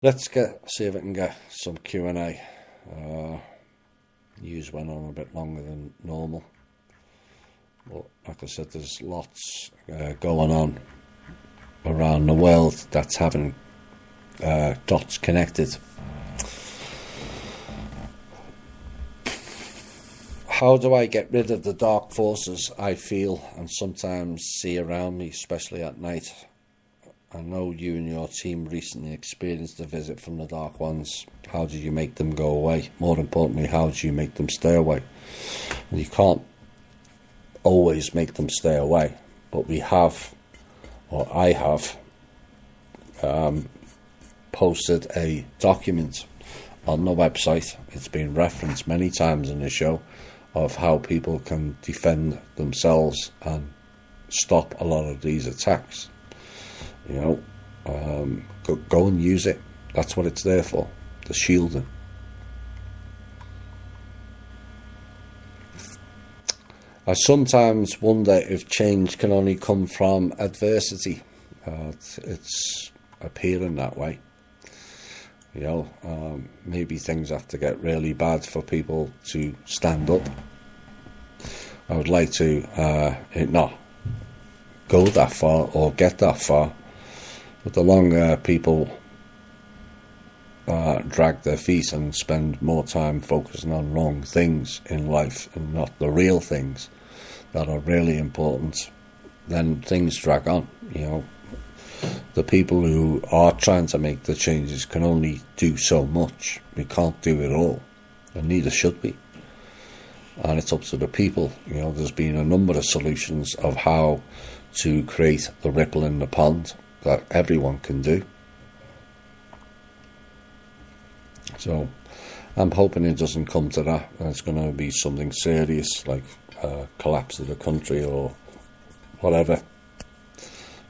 See if I can get some Q&A. News went on a bit longer than normal, but like I said, there's lots going on around the world that's having dots connected. How do I get rid of the dark forces I feel and sometimes see around me, especially at night? I know you and your team recently experienced a visit from the Dark Ones. How do you make them go away? More importantly, how do you make them stay away? And you can't always make them stay away, but we have, or I have, posted a document on the website. It's been referenced many times in the show of how people can defend themselves and stop a lot of these attacks. Go and use it. That's what it's there for, the shielding. I sometimes wonder if change can only come from adversity. It's appearing that way. Maybe things have to get really bad for people to stand up. I would like to not go that far or get that far. But the longer people drag their feet and spend more time focusing on wrong things in life and not the real things that are really important, then things drag on. The people who are trying to make the changes can only do so much. We can't do it all, and neither should we. And it's up to the people. There's been a number of solutions of how to create the ripple in the pond that everyone can do. So I'm hoping it doesn't come to that, and it's going to be something serious like collapse of the country or whatever.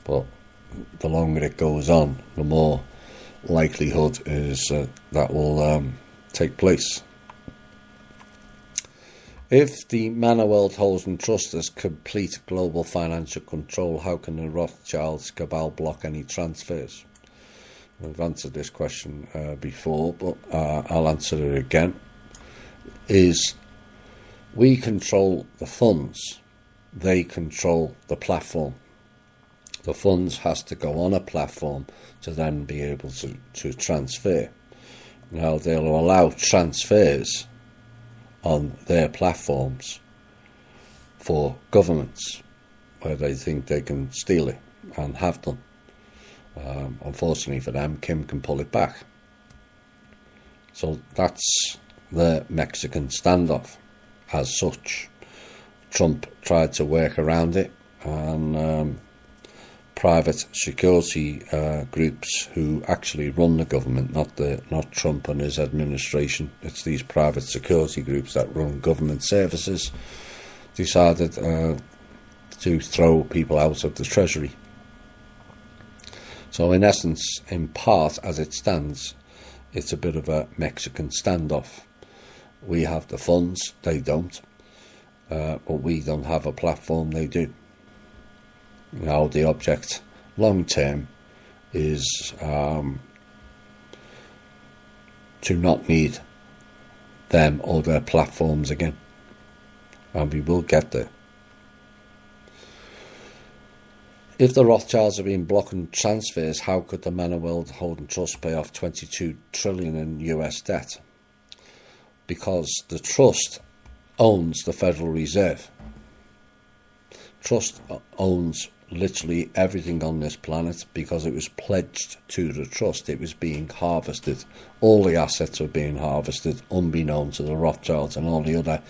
But the longer it goes on, the more likelihood is that will take place. If the Manor World holds and trust has complete global financial control, how can the Rothschilds cabal block any transfers? We've answered this question before, but I'll answer it again. We control the funds, they control the platform. The funds has to go on a platform to then be able to transfer. Now they'll allow transfers on their platforms for governments where they think they can steal it, and have done. Unfortunately for them, Kim can pull it back. So that's the Mexican standoff as such. Trump tried to work around it, and private security groups who actually run the government, not Trump and his administration. It's these private security groups that run government services, decided to throw people out of the Treasury. So in essence, in part, as it stands, it's a bit of a Mexican standoff. We have the funds, they don't, but we don't have a platform, they do. Now the object long term is to not need them or their platforms again, and we will get there. If the Rothschilds have been blocking transfers, how could the Manor World Holding Trust pay off $22 trillion in US debt? Because the trust owns the Federal Reserve. Trust owns literally everything on this planet because it was pledged to the trust. It was being harvested. All the assets were being harvested unbeknown to the Rothschilds and all the other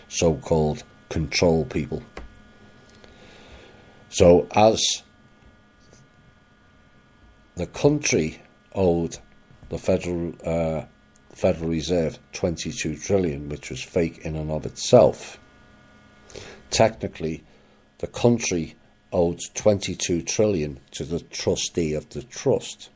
so-called control people. So as the country owed the Federal Reserve 22 trillion, which was fake in and of itself, technically the country owed 22 trillion to the trustee of the trust.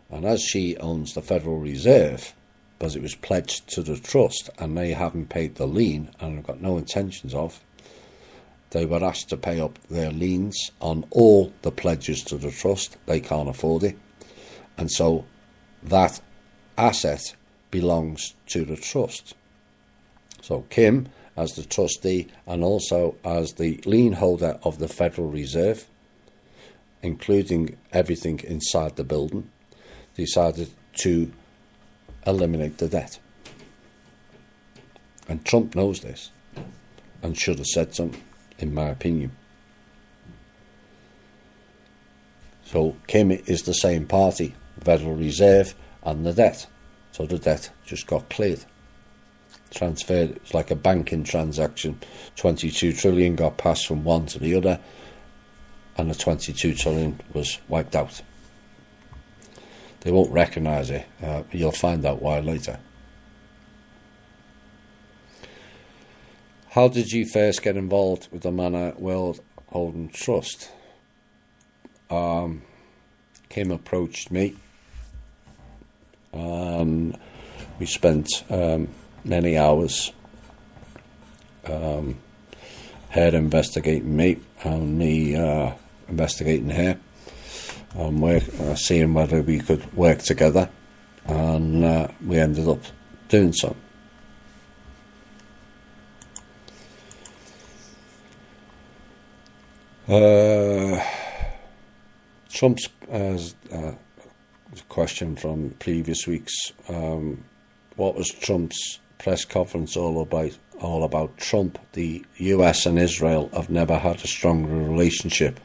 And as she owns the Federal Reserve, because it was pledged to the trust and they haven't paid the lien and have got no intentions of, they were asked to pay up their liens on all the pledges to the trust. They can't afford it. And so that asset belongs to the trust. So Kim, as the trustee and also as the lien holder of the Federal Reserve, including everything inside the building, decided to eliminate the debt. And Trump knows this and should have said something, in my opinion. So Kim is the same party, Federal Reserve and the debt. So the debt just got cleared. Transferred. It's like a banking transaction. 22 trillion got passed from one to the other, and the 22 trillion was wiped out. They won't recognise it. You'll find out why later. How did you first get involved with the Manor World Holding Trust? Kim approached me, and we spent many hours her investigating me and me investigating her, and seeing whether we could work together, and we ended up doing so. Trump's question from previous weeks. What was Trump's press conference all about? Trump, the US and Israel have never had a stronger relationship.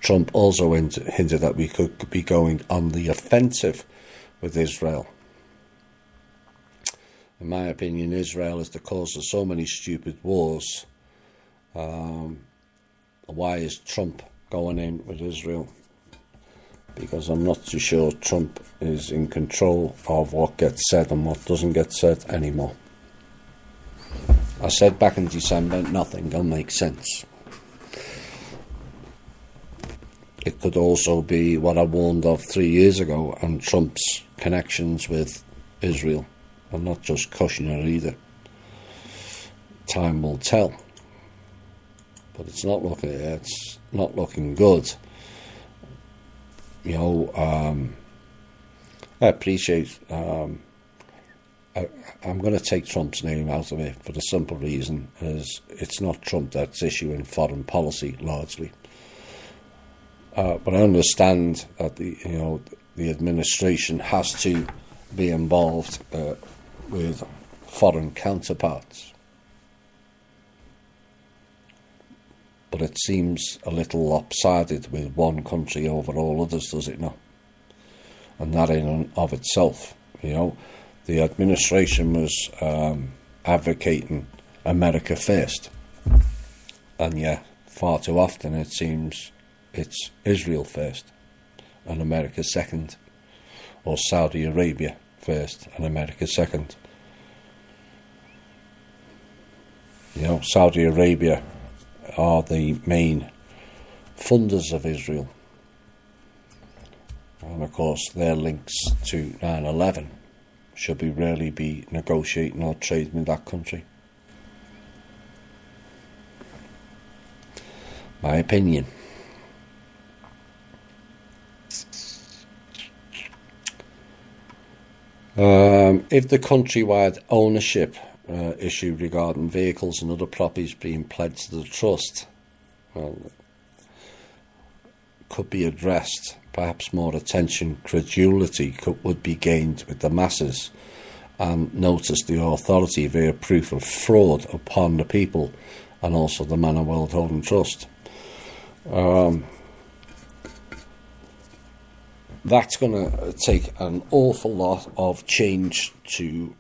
Trump also hinted that we could be going on the offensive with Israel. In my opinion, Israel is the cause of so many stupid wars. Why is Trump going in with Israel? Because I'm not too sure Trump is in control of what gets said and what doesn't get said anymore. I said back in December, nothing will make sense. It could also be what I warned of 3 years ago, and Trump's connections with Israel. I'm not just Kushner either. Time will tell. But it's not looking good. You know, I appreciate. I'm going to take Trump's name out of it for the simple reason is it's not Trump that's issuing foreign policy largely. But I understand that the administration has to be involved with foreign counterparts. But it seems a little lopsided with one country over all others, does it not? And that in and of itself, the administration was advocating America first. And yet, far too often it seems it's Israel first and America second, or Saudi Arabia first and America second. Saudi Arabia are the main funders of Israel. And of course their links to 9/11 should we really be negotiating or trading with that country? My opinion. If the countrywide ownership issue regarding vehicles and other properties being pledged to the trust could be addressed, perhaps more attention, credulity would be gained with the masses, and notice the authority via proof of fraud upon the people and also the Manor World Holding Trust. That's going to take an awful lot of change to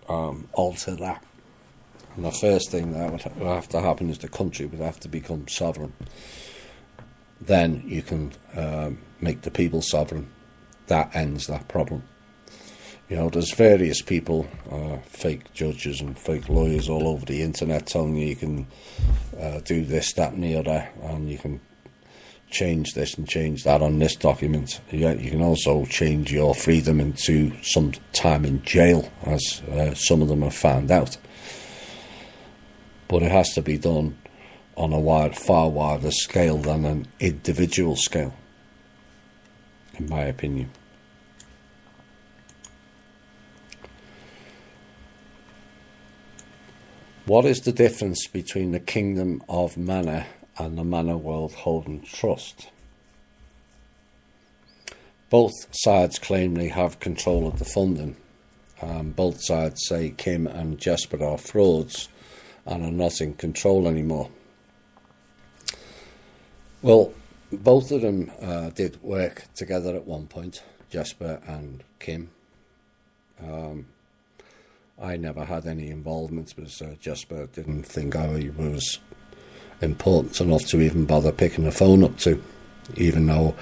alter that. And the first thing that would have to happen is the country would have to become sovereign. Then you can make the people sovereign. That ends that problem. There's various people, fake judges and fake lawyers all over the internet telling you can do this, that and the other, and you can change this and change that on this document. You can also change your freedom into some time in jail, as some of them have found out. But it has to be done on a far wider scale than an individual scale, in my opinion. What is the difference between the Kingdom of Mana and the Mana World Holding Trust? Both sides claim they have control of the funding. Both sides say Kim and Jesper are frauds and are not in control anymore. Well, both of them did work together at one point, Jesper and Kim. I never had any involvement because Jesper didn't think I was important enough to even bother picking the phone up to, even though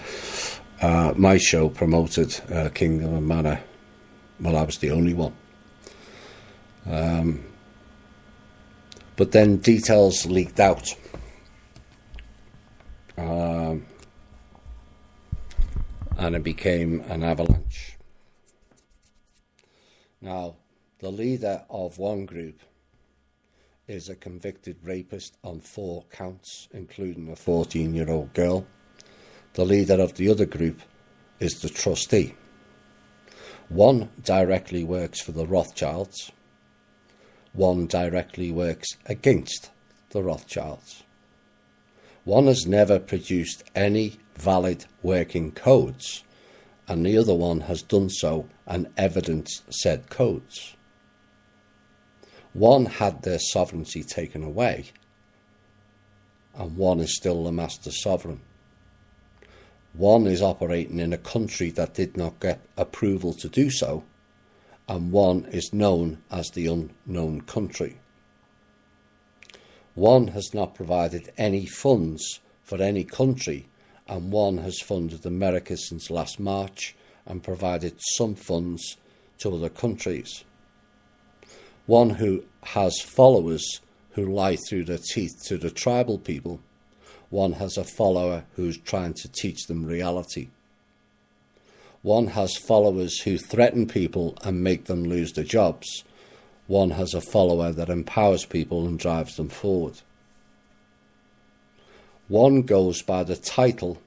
my show promoted Kingdom of Mana. Well, I was the only one. But then details leaked out. And it became an avalanche. Now, the leader of one group is a convicted rapist on 4 counts, including a 14-year-old girl. The leader of the other group is the trustee. One directly works for the Rothschilds. One directly works against the Rothschilds. One has never produced any valid working codes, and the other one has done so and evidenced said codes. One had their sovereignty taken away, and one is still the master sovereign. One is operating in a country that did not get approval to do so, and one is known as the unknown country. One has not provided any funds for any country, and one has funded America since last March and provided some funds to other countries. One who has followers who lie through their teeth to the tribal people. One has a follower who's trying to teach them reality. One has followers who threaten people and make them lose their jobs. One has a follower that empowers people and drives them forward. One goes by the title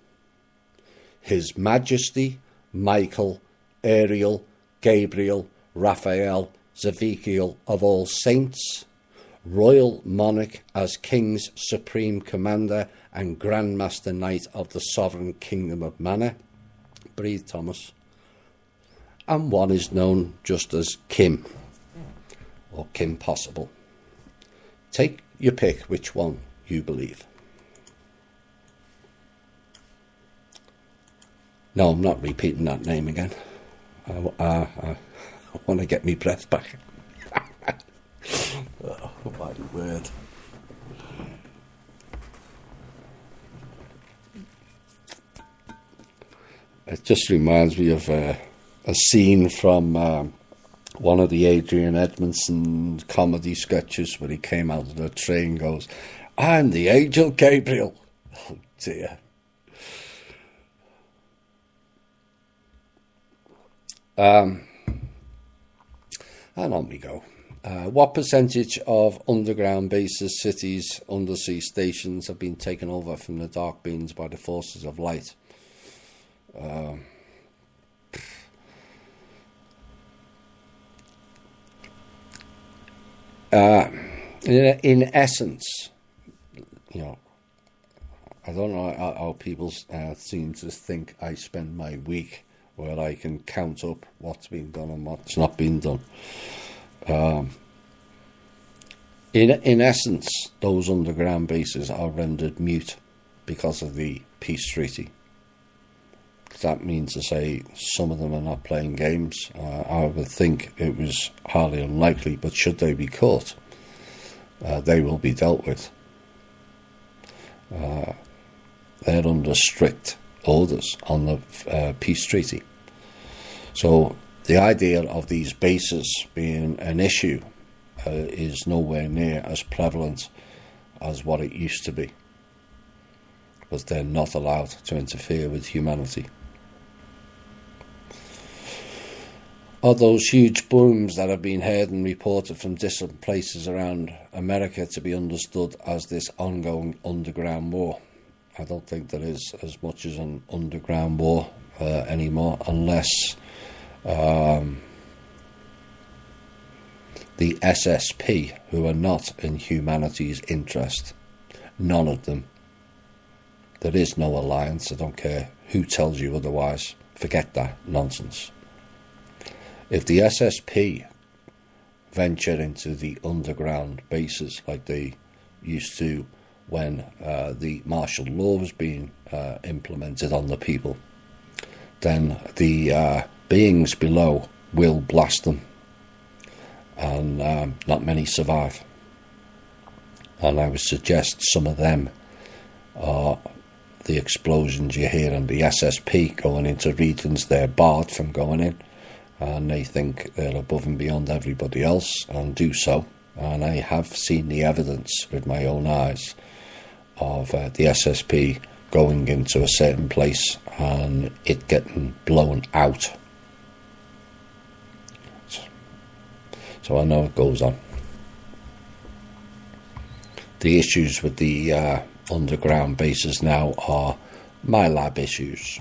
His Majesty Michael, Ariel, Gabriel, Raphael, Zedekiel of all saints, Royal Monarch as King's Supreme Commander and Grand Master Knight of the Sovereign Kingdom of Mana. Breathe, Thomas. And one is known just as Kim, or Kim Possible. Take your pick which one you believe. No, I'm not repeating that name again. I want to get my breath back. Oh, my word. It just reminds me of a scene from one of the Adrian Edmondson comedy sketches where he came out of the train and goes, "I'm the angel Gabriel." Oh dear. And on we go. What percentage of underground bases, cities, undersea stations have been taken over from the dark beings by the forces of light? In essence, you know, I don't know how people seem to think I spend my week where I can count up what's been done and what's not been done. In essence, those underground bases are rendered mute because of the peace treaty. That means to say some of them are not playing games. I would think it was highly unlikely, but should they be caught, they will be dealt with. They're under strict orders on the peace treaty. So the idea of these bases being an issue is nowhere near as prevalent as what it used to be, because they're not allowed to interfere with humanity. Are those huge booms that have been heard and reported from different places around America to be understood as this ongoing underground war? I don't think there is as much as an underground war anymore, unless the SSP, who are not in humanity's interest. None of them. There is no alliance. I don't care who tells you otherwise. Forget that nonsense. If the SSP venture into the underground bases like they used to when the martial law was being implemented on the people, then the beings below will blast them, and not many survive. And I would suggest some of them are the explosions you hear in the SSP going into regions they're barred from going in, and they think they're above and beyond everybody else and do so. And I have seen the evidence with my own eyes of the SSP going into a certain place and it getting blown out. So I know it goes on. The issues with the underground bases now are my lab issues.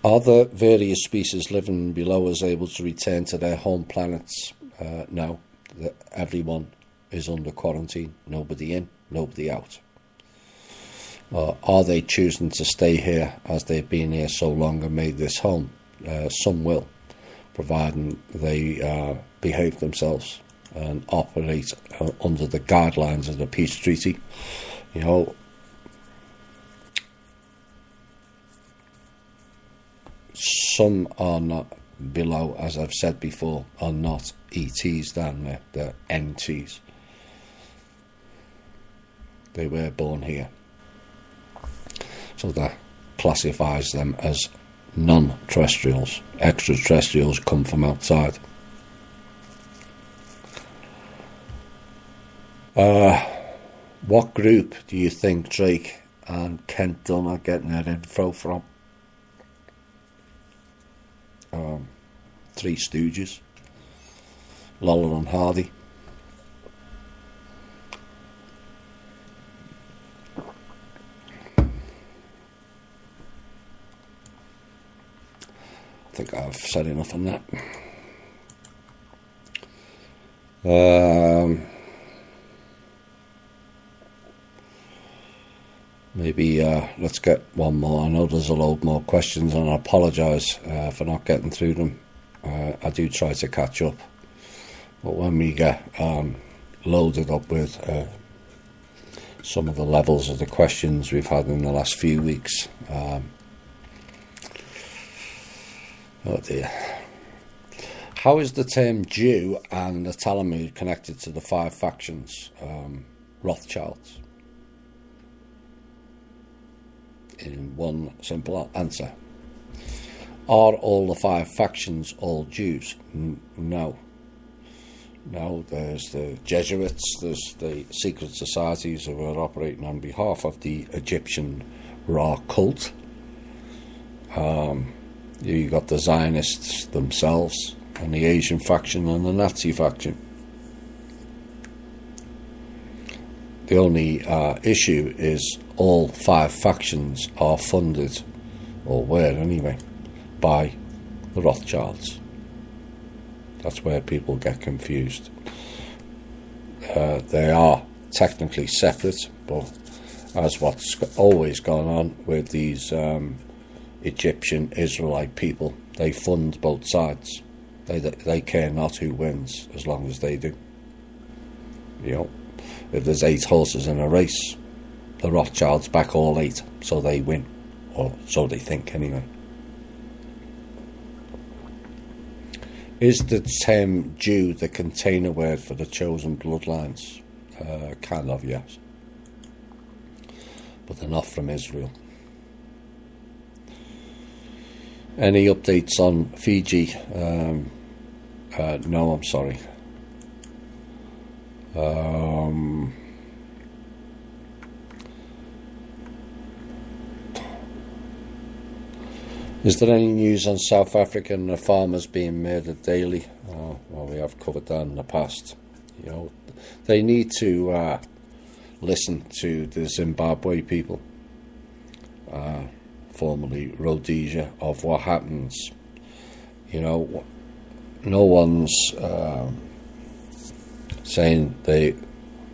Are the various species living below us able to return to their home planets? No. Everyone is under quarantine. Nobody in, nobody out. Are they choosing to stay here as they've been here so long and made this home? Some will, providing they behave themselves and operate under the guidelines of the peace treaty. You know, some are not below, as I've said before, are not ETs down there, they're NTs. They were born here. So that classifies them as non-terrestrials. Extraterrestrials come from outside. What group do you think Drake and Kent Dunn are getting their info from? Three Stooges, Laurel and Hardy. I think I've said enough on that. Maybe let's get one more. I know there's a load more questions, and I apologise for not getting through them. I do try to catch up, but when we get loaded up with some of the levels of the questions we've had in the last few weeks, oh dear. How is the term Jew and the Talmud connected to the five factions? Rothschilds. In one simple answer. Are all the five factions all Jews? No. No, there's the Jesuits, there's the secret societies who are operating on behalf of the Egyptian Ra cult. You got the Zionists themselves, and the Asian faction and the Nazi faction. The only issue is all five factions are funded, or were anyway, by the Rothschilds. That's where people get confused. They are technically separate, but as what's always gone on with these Egyptian Israelite people, they fund both sides. They care not who wins as long as they do. You know, if there's 8 horses in a race, the Rothschilds back all 8, so they win, or so they think anyway. Is the term Jew the container word for the chosen bloodlines? Kind of, yes. But they're not from Israel. Any updates on Fiji? No, I'm sorry. Is there any news on South African farmers being murdered daily? Well, we have covered that in the past. You know, they need to listen to the Zimbabwe people. formerly Rhodesia, of what happens. You know, no one's saying the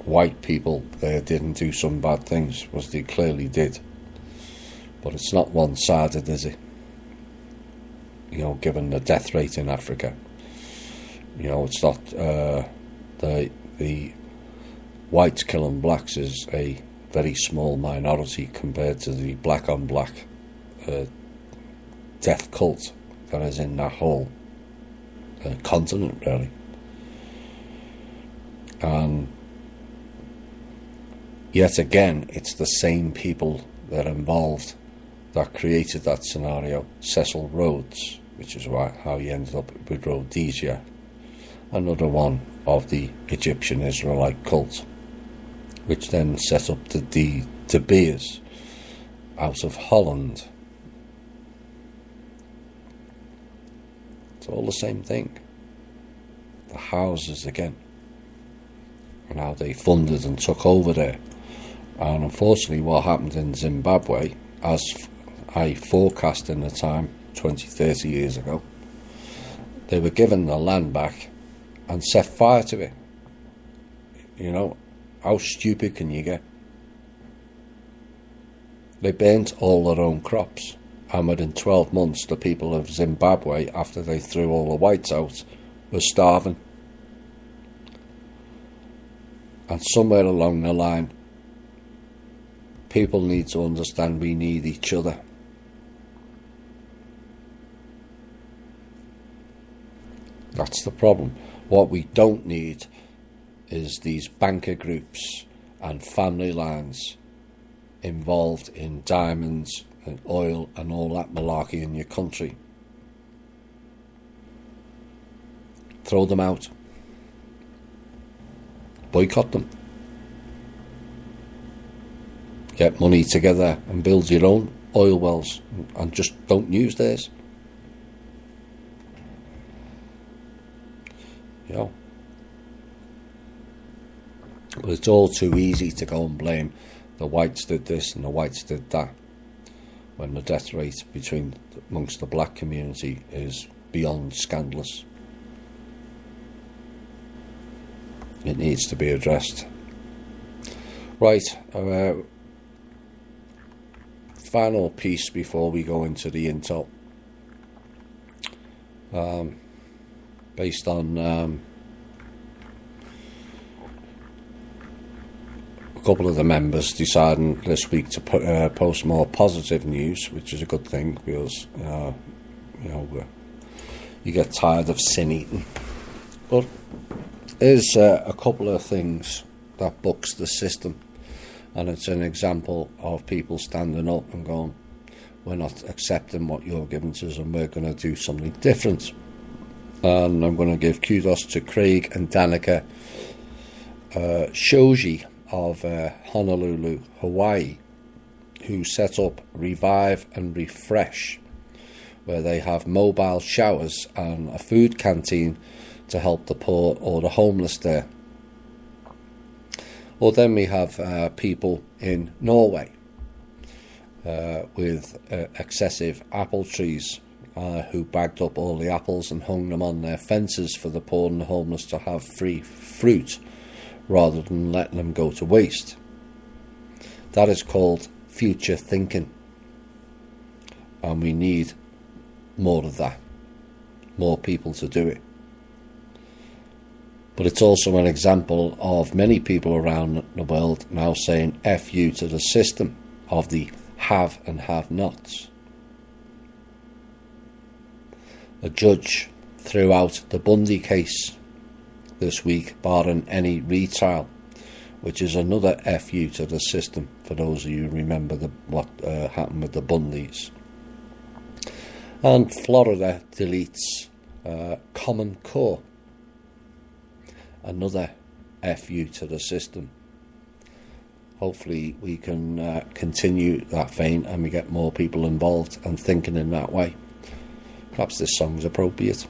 white people there didn't do some bad things, because they clearly did. But it's not one-sided, is it? You know, given the death rate in Africa. You know, it's not the whites killing blacks is a very small minority compared to the black on black death cult that is in that whole continent, really. And yet again, it's the same people that are involved that created that scenario. Cecil Rhodes, which is how he ended up with Rhodesia, another one of the Egyptian Israelite cult, which then set up the De Beers out of Holland. It's all the same thing. The houses again, and how they funded and took over there. And unfortunately, what happened in Zimbabwe, as I forecast in the time 20, 30 years ago, they were given the land back and set fire to it. You know, how stupid can you get? They burnt all their own crops, and within 12 months the people of Zimbabwe, after they threw all the whites out, were starving. And somewhere along the line, people need to understand we need each other. That's the problem. What we don't need is these banker groups and family lines involved in diamonds and oil and all that malarkey in your country. Throw them out. Boycott them. Get money together and build your own oil wells and just don't use theirs. You know. But it's all too easy to go and blame the whites did this and the whites did that, when the death rate amongst the black community is beyond scandalous. It needs to be addressed. Right, final piece before we go into the intel. Based on a couple of the members deciding this week to post more positive news, which is a good thing, because you get tired of sin eating. But there's a couple of things that bucks the system, and it's an example of people standing up and going, we're not accepting what you're giving to us and we're going to do something different. And I'm going to give kudos to Craig and Danica Shoji of Honolulu, Hawaii, who set up Revive and Refresh, where they have mobile showers and a food canteen to help the poor or the homeless there. Or then we have people in Norway with excessive apple trees, who bagged up all the apples and hung them on their fences for the poor and the homeless to have free fruit, rather than letting them go to waste. That is called future thinking, and we need more of that, more people to do it. But it's also an example of many people around the world now saying F you to the system of the have and have nots. A judge threw out the Bundy case this week, barring any retrial, which is another FU to the system, for those of you who remember what happened with the Bundys. And Florida deletes Common Core, another FU to the system. Hopefully we can continue that vein and we get more people involved and thinking in that way. Perhaps this song's appropriate.